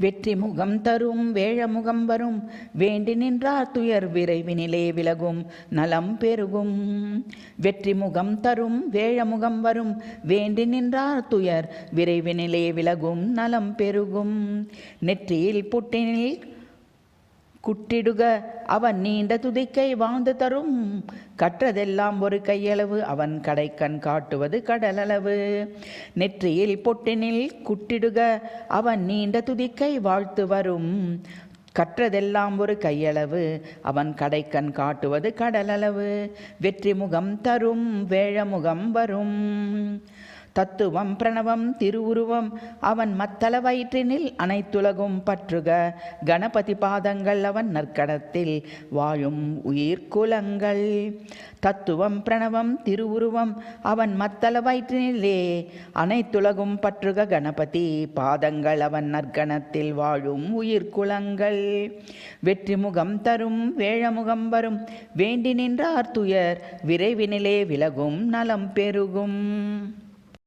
வெற்றி முகம் தரும் வேழமுகம் வரும் வேண்டி நின்றார் துயர் விரைவினிலே விலகும் நலம் பெருகும். வெற்றி முகம் தரும் வேழமுகம் வரும் வேண்டி நின்றார் துயர் விரைவினிலே விலகும் நலம் பெருகும். நெற்றியில் புட்டினில் குட்டிடுக அவன் நீண்ட துதிக்கை வாழ்ந்து தரும் கற்றதெல்லாம் ஒரு கையளவு அவன் கடைக்கண் காட்டுவது கடலளவு. நெற்றியில் பொட்டினில் குட்டிடுக அவன் நீண்ட துதிக்கை வாழ்த்து வரும் கற்றதெல்லாம் ஒரு கையளவு அவன் கடைக்கண் காட்டுவது கடலளவு. வெற்றி முகம் தரும் வேழமுகம் வரும். தத்துவம் பிரணவம் திருவுருவம் அவன் மத்தள வயிற்றினில் அனைத்துலகும் பற்றுக கணபதி பாதங்கள் அவன் நற்கடத்தில் வாழும் உயிர்குலங்கள். தத்துவம் பிரணவம் திருவுருவம் அவன் மத்தள வயிற்றினிலே அனைத்துலகும் பற்றுக கணபதி பாதங்கள் அவன் நற்கணத்தில் வாழும் உயிர்குலங்கள். வெற்றி முகம் தரும் வேழமுகம் வரும் வேண்டி நின்றார் துயர் விரைவினிலே விலகும் நலம் பெருகும்.